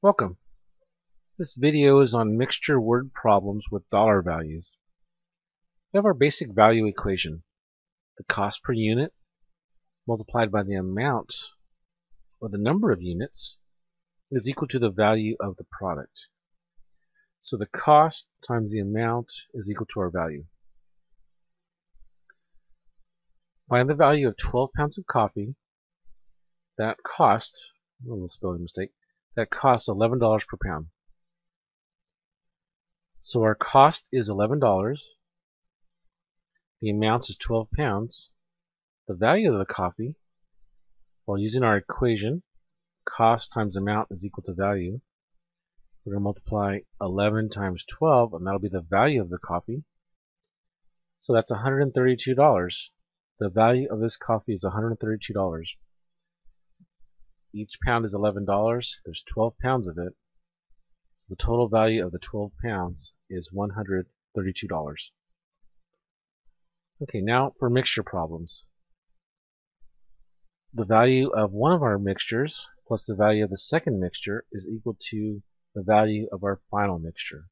Welcome. This video is on mixture word problems with dollar values. We have our basic value equation. The cost per unit multiplied by the amount or the number of units is equal to the value of the product. So the cost times the amount is equal to our value. Find the value of 12 pounds of coffee. That cost, a little spelling mistake, that costs $11 per pound. So our cost is $11. The amount is 12 pounds. The value of the coffee, while using our equation, cost times amount is equal to value, we're going to multiply 11 times 12, and that'll be the value of the coffee. So that's $132. The value of this coffee is $132. Each pound is $11. There's 12 pounds of it. So the total value of the 12 pounds is $132. Okay, now for mixture problems. The value of one of our mixtures plus the value of the second mixture is equal to the value of our final mixture.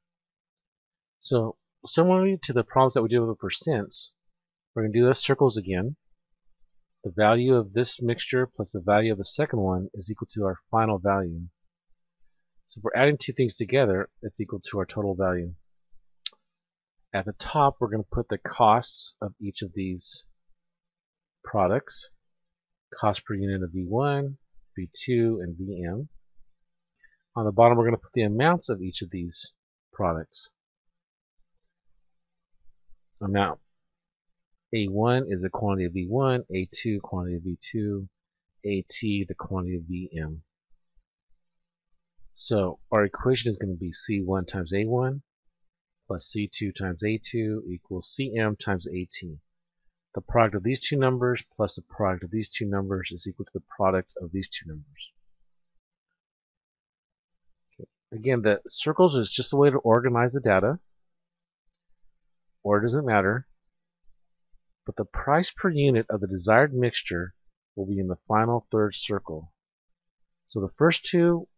So similarly to the problems that we did with percents, we're going to do those circles again. The value of this mixture plus the value of the second one is equal to our final value. So if we're adding two things together, it's equal to our total value. At the top, we're going to put the costs of each of these products. Cost per unit of V1, V2, and Vm. On the bottom, we're going to put the amounts of each of these products. Amount A1 is the quantity of V1, A2 quantity of V2, AT the quantity of Vm. So our equation is going to be C1 times A1 plus C2 times A2 equals Cm times AT. The product of these two numbers plus the product of these two numbers is equal to the product of these two numbers. Okay. Again, the circles is just a way to organize the data, or it doesn't matter. But the price per unit of the desired mixture will be in the final third circle. So the first two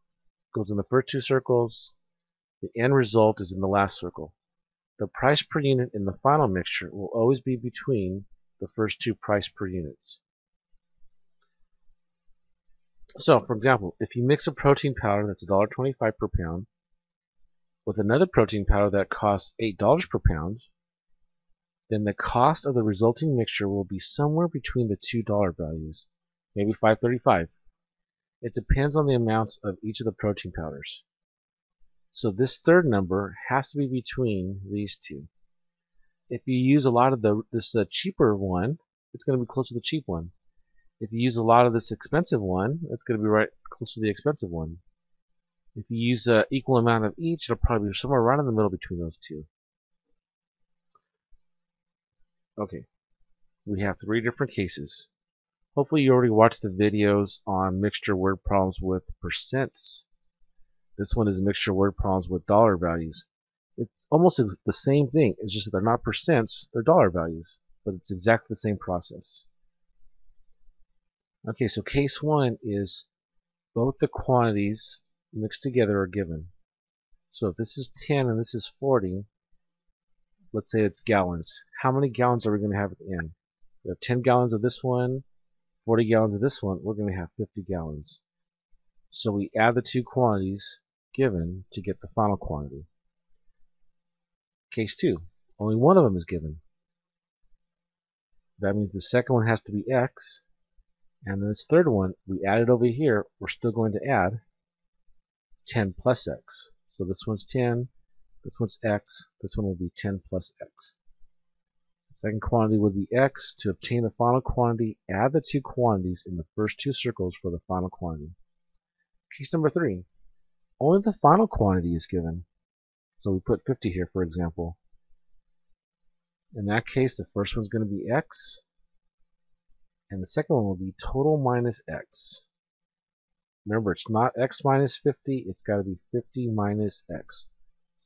goes in the first two circles. The end result is in the last circle. The price per unit in the final mixture will always be between the first two price per units. So, for example, if you mix a protein powder that's $1.25 per pound with another protein powder that costs $8 per pound, then the cost of the resulting mixture will be somewhere between the two dollar values, maybe $5.35. It depends on the amounts of each of the protein powders. So this third number has to be between these two. If you use a lot of this cheaper one, it's going to be close to the cheap one. If you use a lot of this expensive one, it's going to be right close to the expensive one. If you use an equal amount of each, it'll probably be somewhere right in the middle between those two. Okay, we have three different cases. Hopefully you already watched the videos on mixture word problems with percents. This one is mixture word problems with dollar values. It's almost the same thing. It's just that they're not percents, they're dollar values. But it's exactly the same process. Okay, so case one is both the quantities mixed together are given. So if this is 10 and this is 40, let's say it's gallons. How many gallons are we going to have at the end? We have 10 gallons of this one, 40 gallons of this one. We're going to have 50 gallons. So we add the two quantities given to get the final quantity. Case 2, only one of them is given. That means the second one has to be x, and then this third one, we add it over here, we're still going to add 10 plus x. So this one's 10, this one's x, this one will be 10 plus x. The second quantity would be x. To obtain the final quantity, add the two quantities in the first two circles for the final quantity. Case number 3, only the final quantity is given. So we put 50 here, for example. In that case, the first one's going to be x, and the second one will be total minus x. Remember, it's not x minus 50, it's got to be 50 minus x.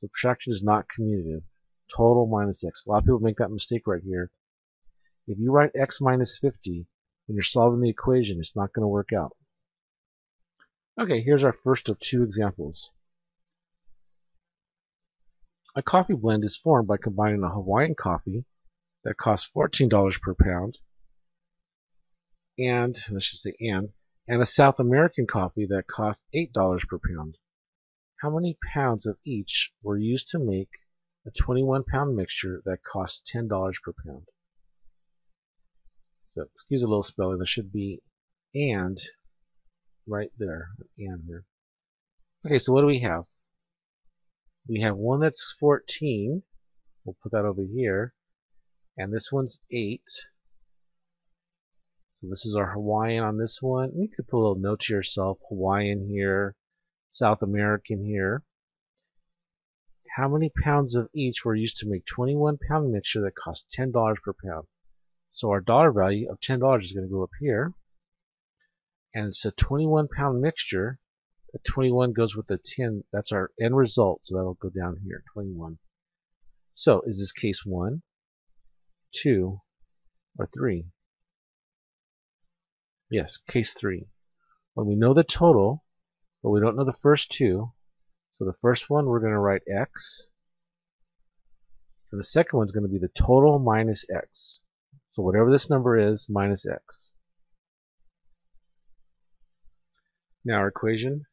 Subtraction is not commutative. Total minus x. A lot of people make that mistake right here. If you write x minus 50 when you're solving the equation, it's not going to work out. Okay, here's our first of two examples. A coffee blend is formed by combining a Hawaiian coffee that costs $14 per pound and, let's just say and a South American coffee that costs $8 per pound. How many pounds of each were used to make a 21-pound mixture that costs $10 per pound? So, excuse a little spelling, there should be and right there, and here. Okay, so what do we have? We have one that's 14, we'll put that over here, and this one's 8. So this is our Hawaiian on this one. You could put a little note to yourself, Hawaiian here, South American here. How many pounds of each were used to make 21-pound mixture that cost $10 per pound? So our dollar value of $10 is going to go up here. And it's a 21-pound mixture. The 21 goes with the 10. That's our end result. So that'll go down here, 21. So is this case 1, 2, or 3? Yes, case 3. When we know the total, but we don't know the first two, so the first one we're going to write x, and the second one's going to be the total minus x. So whatever this number is, minus x. Now our equation,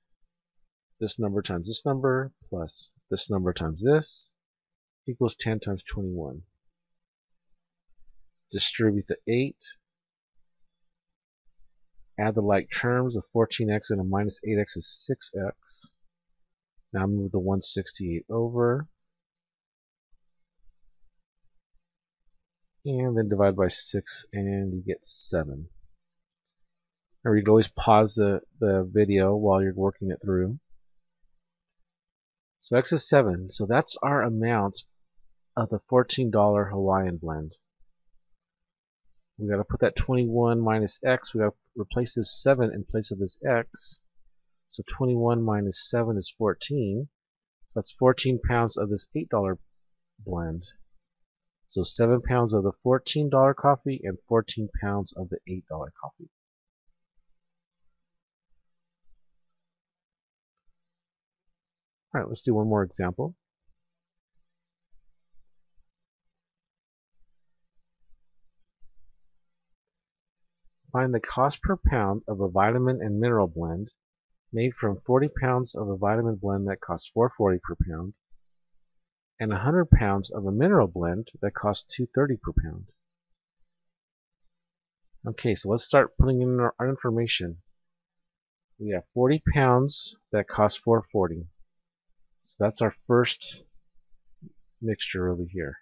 this number times this number plus this number times this equals 10 times 21. Distribute the 8. Add the like terms of 14x and a minus 8x is 6x. Now move the 168 over. And then divide by 6 and you get 7. Or you can always pause the video while you're working it through. So x is 7. So that's our amount of the $14 Hawaiian blend. We got to put that 21 minus x. We got to replace this 7 in place of this x. So 21 minus 7 is 14. That's 14 pounds of this $8 blend. So 7 pounds of the $14 coffee and 14 pounds of the $8 coffee. All right, let's do one more example. Find the cost per pound of a vitamin and mineral blend made from 40 pounds of a vitamin blend that costs $4.40 per pound and 100 pounds of a mineral blend that costs $2.30 per pound. Okay, so let's start putting in our information. We have 40 pounds that cost $4.40. So that's our first mixture over here.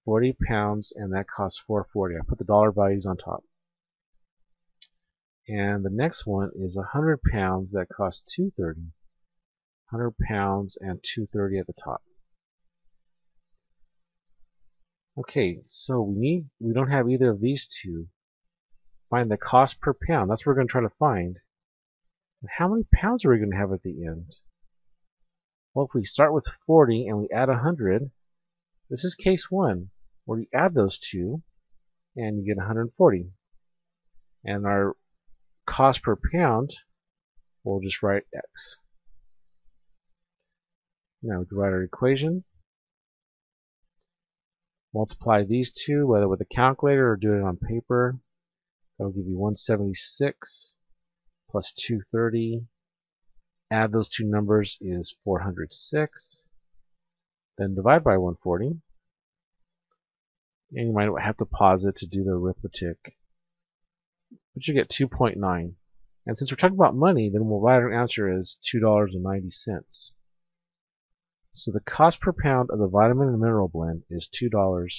40 pounds and that costs $4.40. I put the dollar values on top. And the next one is 100 pounds that costs $2.30. 100 pounds and $2.30 at the top. Okay, so we don't have either of these two. Find the cost per pound. That's what we're going to try to find. And how many pounds are we going to have at the end? Well, if we start with 40 and we add 100, this is case 1, where you add those two and you get 140. And our cost per pound, we'll just write x. Now we can write our equation. Multiply these two, whether with a calculator or do it on paper. That'll give you 176 plus 230. Add those two numbers is 406. Then divide by 140. And you might have to pause it to do the arithmetic. But you get 2.9. And since we're talking about money, then we'll write our answer as $2.90. So the cost per pound of the vitamin and mineral blend is $2.90.